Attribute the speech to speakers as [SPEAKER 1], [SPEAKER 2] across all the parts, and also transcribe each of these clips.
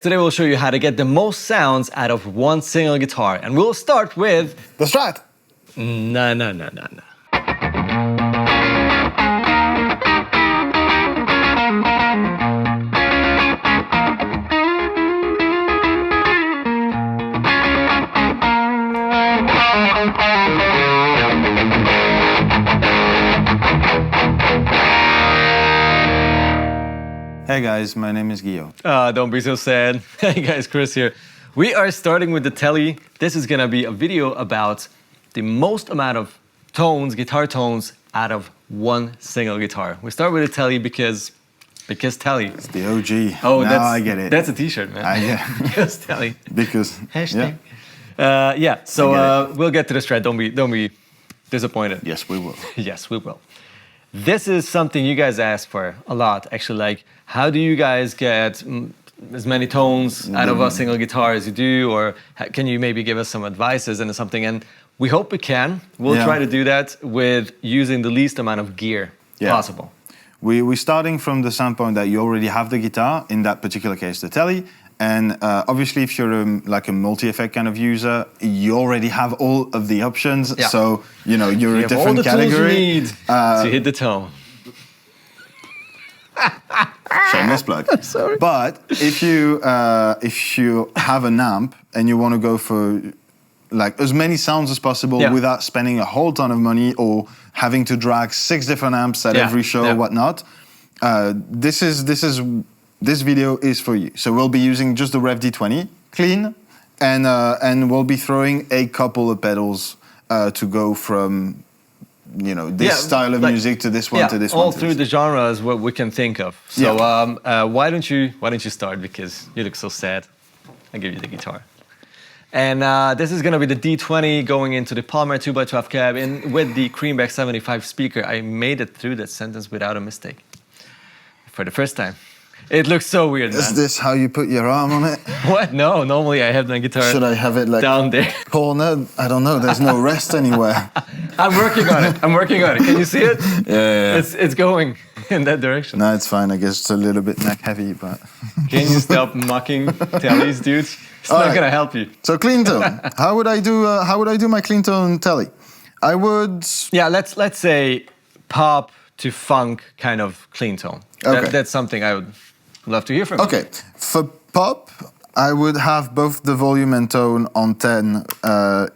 [SPEAKER 1] Today we'll show you how to get the most sounds out of one single guitar, and we'll start with...
[SPEAKER 2] the Strat!
[SPEAKER 1] No.
[SPEAKER 2] Hey guys, my name is Guillaume.
[SPEAKER 1] Don't be so sad. Hey guys, Kris here. We are starting with the Tele. This is gonna be a video about the most amount of tones, guitar tones, out of one single guitar. We start with the Tele because Tele.
[SPEAKER 2] It's the OG.
[SPEAKER 1] Oh,
[SPEAKER 2] now I get it.
[SPEAKER 1] That's a t-shirt, man.
[SPEAKER 2] Yeah.
[SPEAKER 1] Because Tele.
[SPEAKER 2] Because,
[SPEAKER 1] Hashtag.
[SPEAKER 2] yeah.
[SPEAKER 1] So we'll get to the Strat. Don't be disappointed.
[SPEAKER 2] Yes, we will.
[SPEAKER 1] Yes, we will. This is something you guys ask for a lot, actually. Like, how do you guys get as many tones out of a single guitar as you do? Or can you maybe give us some advices and something? And we hope we can. We'll try to do that with using the least amount of gear possible.
[SPEAKER 2] We're starting from the standpoint that you already have the guitar, in that particular case, the Tele. And obviously, if you're like a multi-effect kind of user, you already have all of the options.
[SPEAKER 1] Yeah.
[SPEAKER 2] So, you know, you're a different
[SPEAKER 1] all the
[SPEAKER 2] category.
[SPEAKER 1] Tools you need to hit the tone.
[SPEAKER 2] Shameless plug.
[SPEAKER 1] I'm sorry.
[SPEAKER 2] But if you have an amp and you want to go for like as many sounds as possible without spending a whole ton of money or having to drag 6 different amps at every show or whatnot, this video is for you. So we'll be using just the Rev D20 clean, and we'll be throwing a couple of pedals to go from, you know, this style of music to this one to this one.
[SPEAKER 1] All through the genre is what we can think of. So why don't you start, because you look so sad. I'll give you the guitar. And this is gonna be the D20 going into the Palmer 2x12 cab with the Creamback 75 speaker. I made it through that sentence without a mistake for the first time. It looks so weird, man.
[SPEAKER 2] Is this how you put your arm on it?
[SPEAKER 1] What? No, normally I have the guitar.
[SPEAKER 2] Should I have it like
[SPEAKER 1] down there?
[SPEAKER 2] Cornered? I don't know, there's no rest anywhere.
[SPEAKER 1] I'm working on it. Can you see it?
[SPEAKER 2] Yeah.
[SPEAKER 1] It's going in that direction.
[SPEAKER 2] No, it's fine. I guess it's a little bit neck heavy, but...
[SPEAKER 1] Can you stop mocking Teles, dude? It's not gonna help you.
[SPEAKER 2] So clean tone. How would I do my clean tone Tele? I would...
[SPEAKER 1] Yeah, let's say pop to funk kind of clean tone.
[SPEAKER 2] Okay.
[SPEAKER 1] That's something I would love to hear from you.
[SPEAKER 2] Okay. For pop, I would have both the volume and tone on 10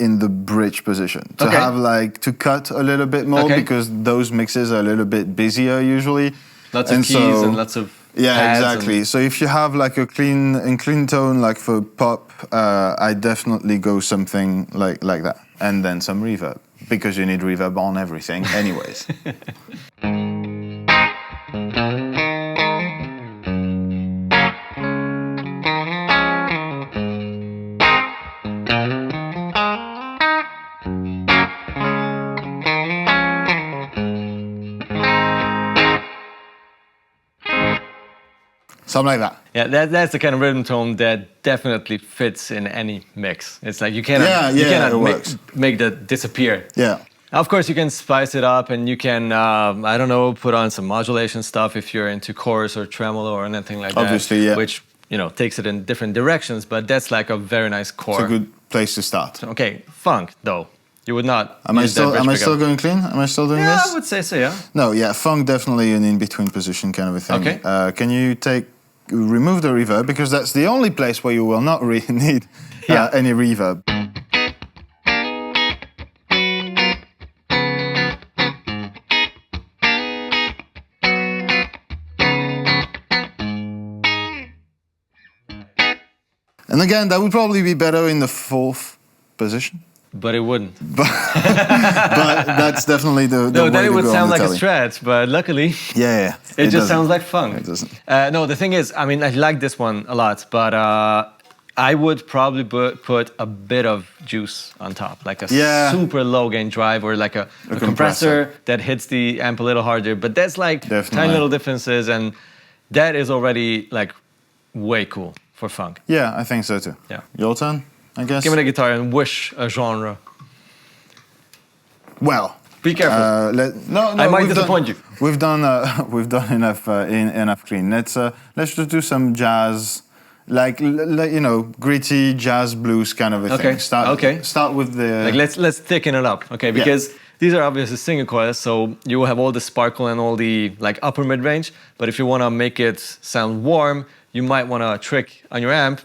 [SPEAKER 2] in the bridge position. To have like, to cut a little bit more because those mixes are a little bit busier usually.
[SPEAKER 1] Lots of keys and lots of pads.
[SPEAKER 2] Exactly. So if you have like a clean tone, like for pop, I definitely go something like that. And then some reverb, because you need reverb on everything anyways. Something like that.
[SPEAKER 1] Yeah, that's the kind of rhythm tone that definitely fits in any mix. It's like you cannot make that disappear.
[SPEAKER 2] Yeah.
[SPEAKER 1] Of course, you can spice it up, and you can, I don't know, put on some modulation stuff if you're into chorus or tremolo or anything like that.
[SPEAKER 2] Obviously, yeah.
[SPEAKER 1] Which, you know, takes it in different directions, but that's like a very nice core.
[SPEAKER 2] It's a good place to start.
[SPEAKER 1] Okay, funk, though. You would not.
[SPEAKER 2] Am I still going clean? Am I still doing this?
[SPEAKER 1] Yeah, I would say so, yeah.
[SPEAKER 2] No, yeah, funk definitely an in-between position kind of a thing.
[SPEAKER 1] Okay.
[SPEAKER 2] Can you remove the reverb, because that's the only place where you will not really need any reverb. And again, that would probably be better in the 4th position.
[SPEAKER 1] But it wouldn't.
[SPEAKER 2] But that's definitely the way to go.
[SPEAKER 1] No, then it would sound like a
[SPEAKER 2] Tele.
[SPEAKER 1] Strat, but luckily, it just sounds like funk.
[SPEAKER 2] It doesn't.
[SPEAKER 1] No, the thing is, I mean, I like this one a lot, but I would probably put a bit of juice on top, like a super low gain drive, or like a compressor that hits the amp a little harder. But that's like tiny little differences, and that is already like way cool for funk.
[SPEAKER 2] Yeah, I think so too.
[SPEAKER 1] Yeah.
[SPEAKER 2] Your turn, I guess.
[SPEAKER 1] Give me the guitar and wish a genre.
[SPEAKER 2] Well,
[SPEAKER 1] be careful. I might disappoint you.
[SPEAKER 2] We've done enough clean. Let's just do some jazz like you know, gritty jazz blues kind of a thing. Start with the
[SPEAKER 1] like let's thicken it up, okay? Because these are obviously single coils, so you will have all the sparkle and all the like upper mid range. But if you want to make it sound warm, you might want to trick on your amp,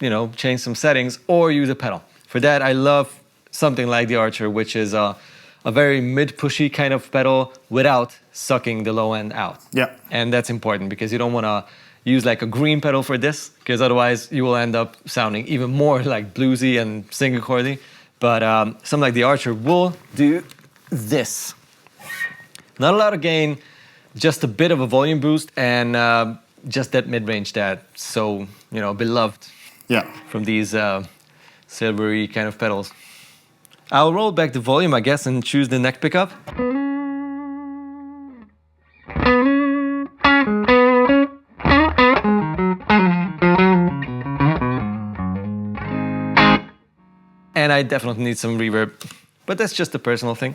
[SPEAKER 1] you know, change some settings or use a pedal. For that, I love something like the Archer, which is a very mid-pushy kind of pedal without sucking the low end out.
[SPEAKER 2] Yeah.
[SPEAKER 1] And that's important because you don't want to use like a green pedal for this, because otherwise you will end up sounding even more like bluesy and single chordy. But something like the Archer will do this. Not a lot of gain, just a bit of a volume boost, and just that mid-range that's so, you know, beloved from these silvery kind of pedals. I'll roll back the volume, I guess, and choose the neck pickup. And I definitely need some reverb, but that's just a personal thing.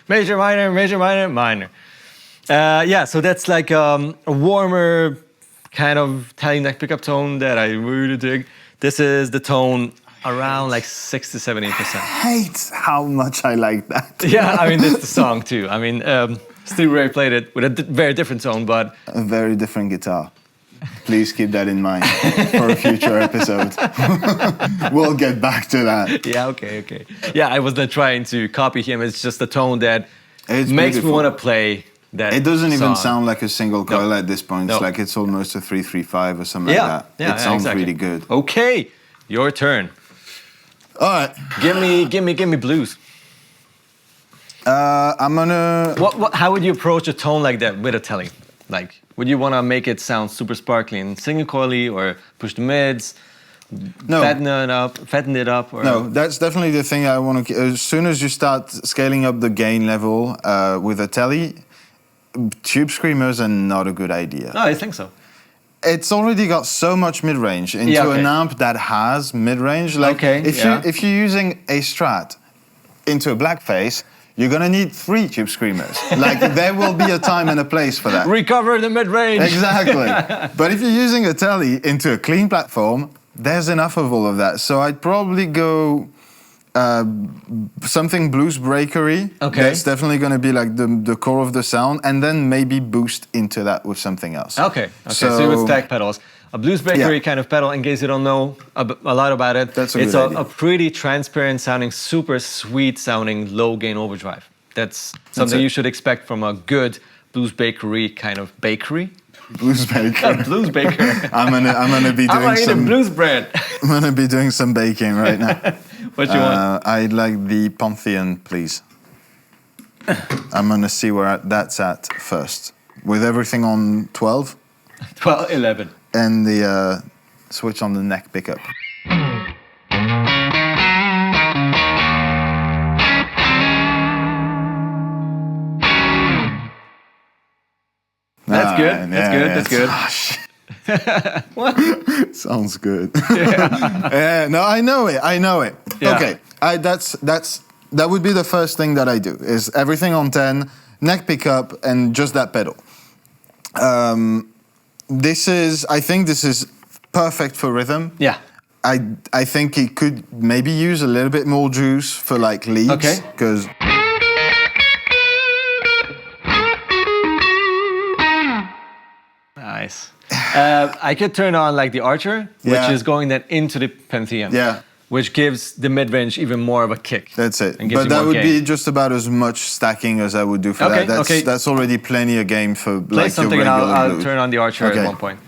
[SPEAKER 1] Major, minor, major, minor, minor. Yeah, so that's like a warmer kind of tele neck pickup tone that I really dig. This is the tone around like 6 to 70%.
[SPEAKER 2] Hate how much I like that.
[SPEAKER 1] Yeah, I mean, this is the song too. I mean, Steve Ray played it with a very different tone, but...
[SPEAKER 2] A very different guitar. Please keep that in mind for a future episode. We'll get back to that.
[SPEAKER 1] Yeah, okay. Yeah, I was not trying to copy him. It's just a tone that
[SPEAKER 2] it's
[SPEAKER 1] makes
[SPEAKER 2] beautiful.
[SPEAKER 1] me want to play that
[SPEAKER 2] It doesn't even
[SPEAKER 1] song.
[SPEAKER 2] sound like a single coil at this point. It's like it's almost a 335 or something like that.
[SPEAKER 1] Yeah,
[SPEAKER 2] it sounds
[SPEAKER 1] exactly.
[SPEAKER 2] really good.
[SPEAKER 1] Okay, your turn.
[SPEAKER 2] All right.
[SPEAKER 1] Give me blues.
[SPEAKER 2] I'm gonna...
[SPEAKER 1] How would you approach a tone like that with a tele? Like, would you want to make it sound super sparkly and single coily, or push the mids, fatten it up? Or?
[SPEAKER 2] No, that's definitely the thing I want to... As soon as you start scaling up the gain level with a tele, tube screamers are not a good idea.
[SPEAKER 1] No, I think so.
[SPEAKER 2] It's already got so much mid-range into an amp that has mid-range. Like, if you're using a Strat into a blackface, you're gonna need 3 tube screamers. Like, there will be a time and a place for that.
[SPEAKER 1] Recover the mid-range.
[SPEAKER 2] Exactly. But if you're using a tele into a clean platform, there's enough of all of that. So I'd probably go something blues breakery.
[SPEAKER 1] Okay.
[SPEAKER 2] That's definitely gonna be like the core of the sound, and then maybe boost into that with something else.
[SPEAKER 1] Okay. So you would stack pedals. A blues breakery kind of pedal, in case you don't know a lot about it.
[SPEAKER 2] That's
[SPEAKER 1] it's
[SPEAKER 2] good idea.
[SPEAKER 1] a pretty transparent sounding, super sweet sounding low gain overdrive. That's something you should expect from a good blues bakery kind of bakery.
[SPEAKER 2] Blues baker.
[SPEAKER 1] A blues baker.
[SPEAKER 2] I'm gonna be doing some
[SPEAKER 1] blues bread.
[SPEAKER 2] I'm gonna be doing some baking right now.
[SPEAKER 1] What you want?
[SPEAKER 2] I'd like the Pantheon, please. I'm gonna see where that's at first. With everything on 12.
[SPEAKER 1] 12, 11.
[SPEAKER 2] And the switch on the neck pickup.
[SPEAKER 1] That's good. That's good.
[SPEAKER 2] Gosh.
[SPEAKER 1] What?
[SPEAKER 2] Sounds good. No, I know it. Yeah. Okay, that would be the first thing that I do, is everything on 10, neck pickup, and just that pedal. I think this is perfect for rhythm.
[SPEAKER 1] Yeah.
[SPEAKER 2] I think it could maybe use a little bit more juice for like leads.
[SPEAKER 1] Okay.
[SPEAKER 2] Because
[SPEAKER 1] nice. I could turn on like the Archer, which is going then into the Pantheon.
[SPEAKER 2] Yeah.
[SPEAKER 1] which gives the mid-range even more of a kick.
[SPEAKER 2] That's it.
[SPEAKER 1] And gives
[SPEAKER 2] But
[SPEAKER 1] you
[SPEAKER 2] that
[SPEAKER 1] more
[SPEAKER 2] would
[SPEAKER 1] gain.
[SPEAKER 2] be just about as much stacking as I would do for
[SPEAKER 1] Okay,
[SPEAKER 2] that.
[SPEAKER 1] okay.
[SPEAKER 2] That's already plenty of game for
[SPEAKER 1] Play
[SPEAKER 2] like
[SPEAKER 1] something
[SPEAKER 2] your
[SPEAKER 1] and
[SPEAKER 2] regular
[SPEAKER 1] I'll
[SPEAKER 2] blues.
[SPEAKER 1] turn on the archer
[SPEAKER 2] Okay.
[SPEAKER 1] at one point.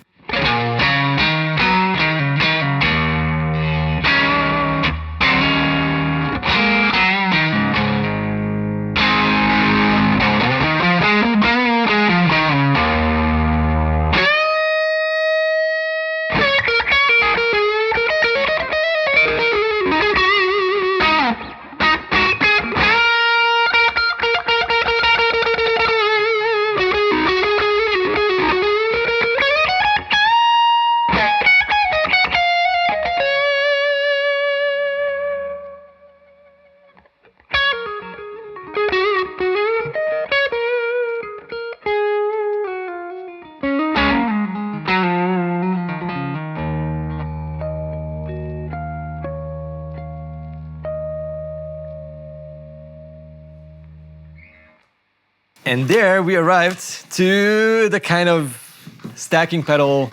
[SPEAKER 1] And there we arrived to the kind of stacking pedal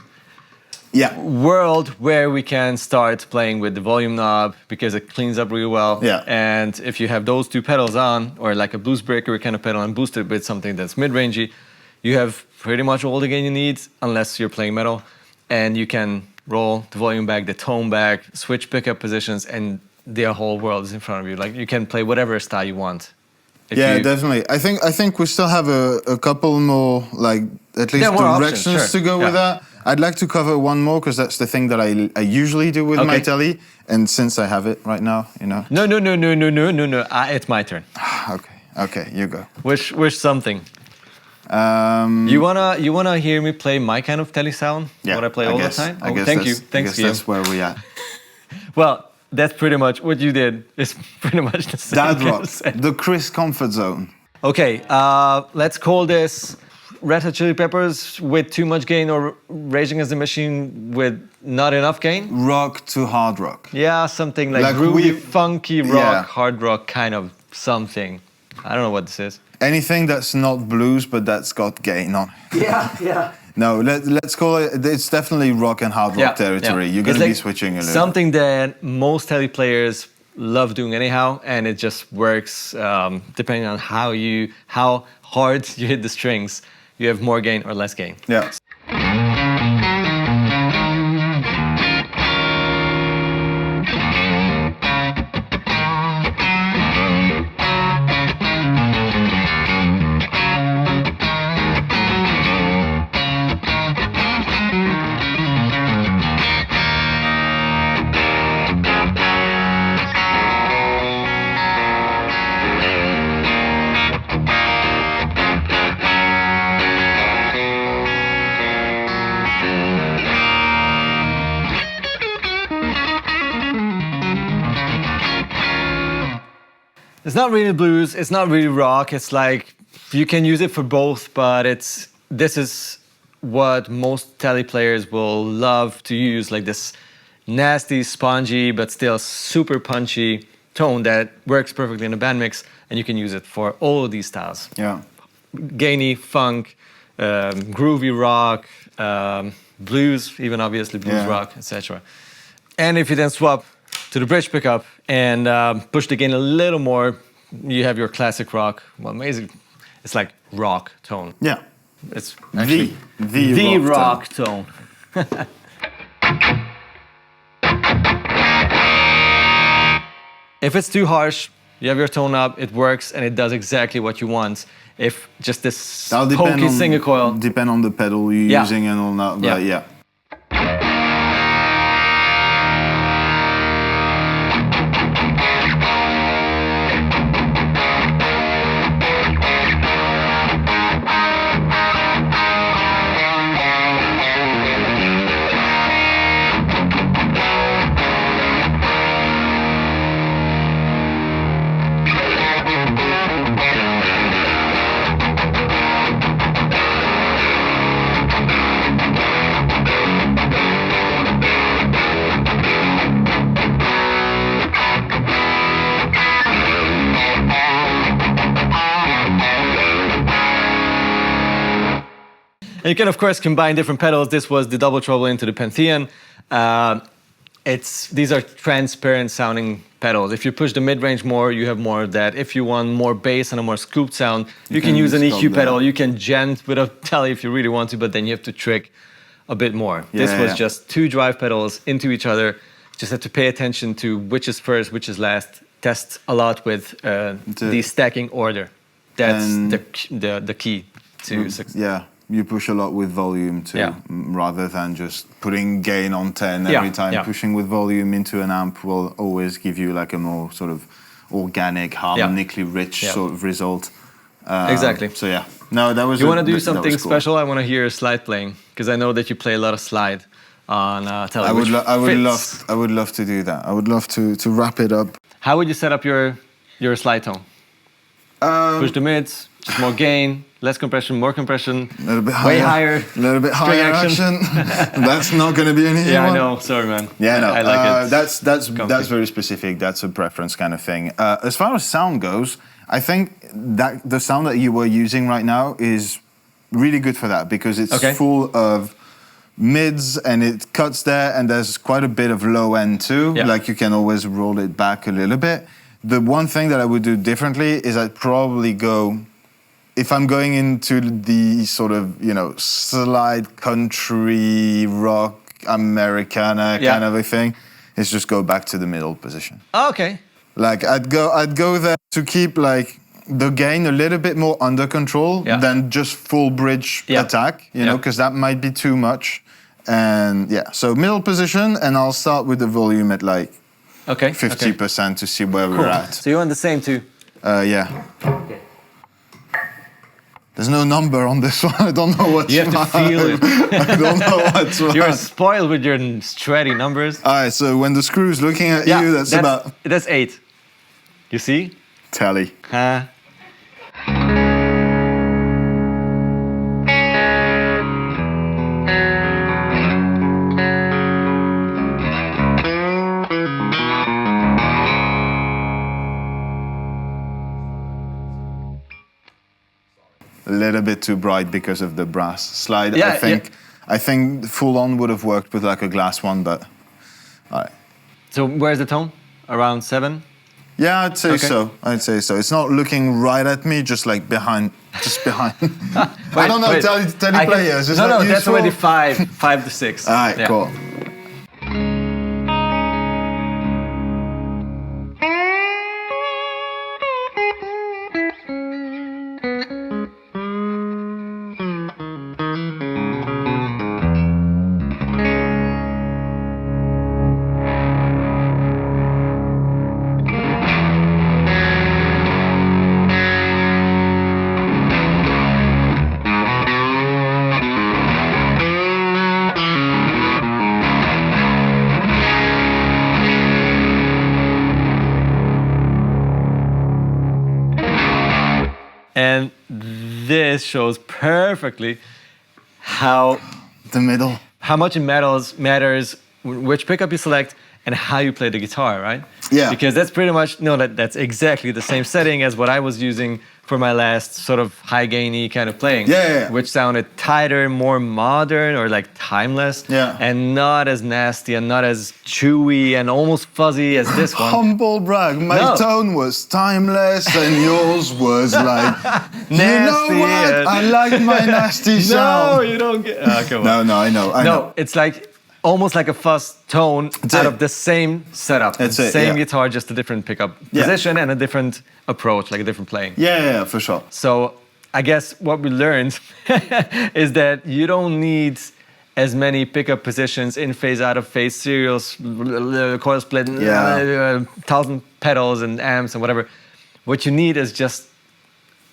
[SPEAKER 2] Yeah.
[SPEAKER 1] world where we can start playing with the volume knob because it cleans up really well.
[SPEAKER 2] Yeah.
[SPEAKER 1] And if you have those two pedals on, or like a blues breaker kind of pedal and boost it with something that's mid-rangey, you have pretty much all the gain you need, unless you're playing metal. And you can roll the volume back, the tone back, switch pickup positions, and the whole world is in front of you. Like you can play whatever style you want. If
[SPEAKER 2] Yeah,
[SPEAKER 1] you-
[SPEAKER 2] definitely. I think we still have a couple more, like at least
[SPEAKER 1] Yeah, more options,
[SPEAKER 2] directions
[SPEAKER 1] sure.
[SPEAKER 2] to go with
[SPEAKER 1] Yeah.
[SPEAKER 2] that. I'd like to cover one more because that's the thing that I usually do with my
[SPEAKER 1] Okay.
[SPEAKER 2] telly, and since I have it right now, you know.
[SPEAKER 1] No. It's my turn.
[SPEAKER 2] Okay, you go.
[SPEAKER 1] Wish something. You wanna hear me play my kind of telly sound?
[SPEAKER 2] Yeah,
[SPEAKER 1] What I play all
[SPEAKER 2] guess-
[SPEAKER 1] the time?
[SPEAKER 2] I guess
[SPEAKER 1] Thank you.
[SPEAKER 2] that's- I
[SPEAKER 1] Thanks,
[SPEAKER 2] guess
[SPEAKER 1] Guillaume.
[SPEAKER 2] that's where we at.
[SPEAKER 1] Well, that's pretty much what you did. It's pretty much the same.
[SPEAKER 2] Dad
[SPEAKER 1] kind
[SPEAKER 2] rock,
[SPEAKER 1] of set.
[SPEAKER 2] the Kris comfort zone.
[SPEAKER 1] Okay, let's call this Red Hot Chili Peppers with too much gain or Raging Against the Machine with not enough gain.
[SPEAKER 2] Rock to hard rock.
[SPEAKER 1] Yeah, something like,
[SPEAKER 2] Like
[SPEAKER 1] groovy,
[SPEAKER 2] we-
[SPEAKER 1] funky rock,
[SPEAKER 2] Yeah.
[SPEAKER 1] hard rock kind of something. I don't know what this is.
[SPEAKER 2] Anything that's not blues but that's got gain on it.
[SPEAKER 1] Yeah.
[SPEAKER 2] No, let's call it. It's definitely rock and hard rock territory. You're
[SPEAKER 1] It's
[SPEAKER 2] gonna be
[SPEAKER 1] like
[SPEAKER 2] switching a little.
[SPEAKER 1] something that most telly players love doing anyhow, and it just works depending on how hard you hit the strings. You have more gain or less gain.
[SPEAKER 2] Yeah.
[SPEAKER 1] It's not really blues, it's not really rock. It's like you can use it for both, but this is what most telly players will love to use, like this nasty, spongy, but still super punchy tone that works perfectly in a band mix, and you can use it for all of these styles.
[SPEAKER 2] Yeah.
[SPEAKER 1] Gainy, funk, groovy rock, blues, even obviously blues
[SPEAKER 2] Yeah.
[SPEAKER 1] rock, etc. And if you then swap to the bridge pickup and push the gain a little more, you have your classic rock. Well, amazing. It's like rock tone.
[SPEAKER 2] Yeah.
[SPEAKER 1] It's actually
[SPEAKER 2] The
[SPEAKER 1] rock tone. If it's too harsh, you have your tone up, it works, and it does exactly what you want. If just this
[SPEAKER 2] That'll
[SPEAKER 1] pokey single coil.
[SPEAKER 2] Depend on the pedal you're
[SPEAKER 1] Yeah.
[SPEAKER 2] using and all that. But
[SPEAKER 1] Yeah.
[SPEAKER 2] yeah.
[SPEAKER 1] And you can, of course, combine different pedals. This was the double treble into the Pantheon. these are transparent sounding pedals. If you push the mid-range more, you have more of that. If you want more bass and a more scooped sound, you can use an EQ pedal. You can gent with a tele if you really want to, but then you have to trick a bit more. This was just 2 drive pedals into each other. Just have to pay attention to which is first, which is last. Test a lot with the stacking order. That's the key to success.
[SPEAKER 2] Yeah. You push a lot with volume too, rather than just putting gain on 10 every time. Yeah. Pushing with volume into an amp will always give you like a more sort of organic, harmonically rich sort of result.
[SPEAKER 1] Exactly.
[SPEAKER 2] So yeah, no, that was.
[SPEAKER 1] You want to do something special? I want to hear slide playing because I know that you play a lot of slide on television.
[SPEAKER 2] I would love to do that. I would love to wrap it up.
[SPEAKER 1] How would you set up your slide tone? Push the mids, just more gain. Less compression, more compression,
[SPEAKER 2] a little bit higher,
[SPEAKER 1] way higher,
[SPEAKER 2] a little bit higher action. That's not going to be an easy one.
[SPEAKER 1] I know. Sorry, man.
[SPEAKER 2] Yeah, no.
[SPEAKER 1] I like it.
[SPEAKER 2] That's very specific. That's a preference kind of thing. As far as sound goes, I think that the sound that you were using right now is really good for that because it's full of mids and it cuts there, and there's quite a bit of low end too. Yeah. Like you can always roll it back a little bit. The one thing that I would do differently is I'd probably go. If I'm going into the sort of, slide country, rock, Americana kind of a thing, is just go back to the middle position.
[SPEAKER 1] Oh, okay.
[SPEAKER 2] Like I'd go there to keep like the gain a little bit more under control than just full bridge attack, because that might be too much. And so middle position, and I'll start with the volume at like 50% to see where we're at.
[SPEAKER 1] So you want the same too?
[SPEAKER 2] Yeah. Okay. There's no number on this one. I don't know what's
[SPEAKER 1] You have to feel it.
[SPEAKER 2] I don't know what's what.
[SPEAKER 1] You're spoiled with your Stratty numbers.
[SPEAKER 2] All right, so when the screw's looking at you,
[SPEAKER 1] that's 8. You see?
[SPEAKER 2] Tally. A little bit too bright because of the brass slide. I think full on would have worked with like a glass one, but all right.
[SPEAKER 1] So where's the tone? Around 7?
[SPEAKER 2] Yeah, I'd say so. It's not looking right at me, just like behind. I don't know. Tele players.
[SPEAKER 1] No, that's already 5 to 6.
[SPEAKER 2] All right, cool.
[SPEAKER 1] And this shows perfectly how much it matters which pickup you select and how you play the guitar, right?
[SPEAKER 2] Yeah.
[SPEAKER 1] Because that's pretty much that's exactly the same setting as what I was using for my last sort of high gainy kind of playing.
[SPEAKER 2] Yeah.
[SPEAKER 1] Which sounded tighter, more modern, or like timeless.
[SPEAKER 2] Yeah.
[SPEAKER 1] And not as nasty and not as chewy and almost fuzzy as this one.
[SPEAKER 2] Humble brag. My tone was timeless and yours was like nasty. You know what? I like my nasty sound.
[SPEAKER 1] No, you don't get. Come on.
[SPEAKER 2] No, I know.
[SPEAKER 1] It's like almost like a fuzz tone out of the same setup. Same guitar, just a different pickup position and a different approach, like a different playing.
[SPEAKER 2] Yeah, for sure.
[SPEAKER 1] So I guess what we learned is that you don't need as many pickup positions, in phase, out of phase, serials, coil split, 1,000 pedals and amps and whatever. What you need is just,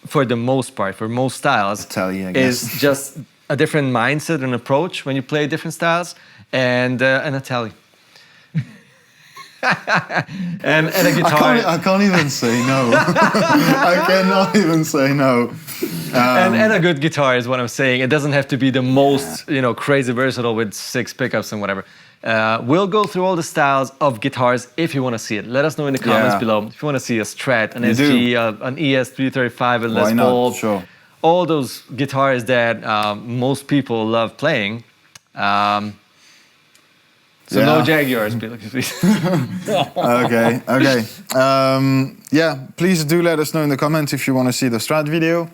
[SPEAKER 1] for the most part, for most styles, is just a different mindset and approach when you play different styles. And a tele. and a guitar.
[SPEAKER 2] I can't even say no. I cannot even say no.
[SPEAKER 1] And a good guitar is what I'm saying. It doesn't have to be the most, crazy versatile with 6 pickups and whatever. We'll go through all the styles of guitars if you want to see it. Let us know in the comments below if you want to see a Strat, an SG, an ES335, a Les Paul.
[SPEAKER 2] Sure.
[SPEAKER 1] All those guitars that most people love playing. So no Jaguars, please.
[SPEAKER 2] Okay. Yeah, please do let us know in the comments if you want to see the Strat video.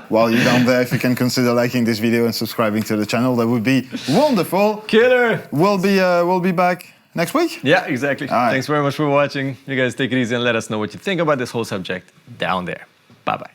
[SPEAKER 2] While you're down there, if you can consider liking this video and subscribing to the channel, that would be wonderful.
[SPEAKER 1] Killer!
[SPEAKER 2] We'll be back next week.
[SPEAKER 1] Yeah, exactly.
[SPEAKER 2] All right.
[SPEAKER 1] Thanks very much for watching. You guys take it easy and let us know what you think about this whole subject down there. Bye-bye.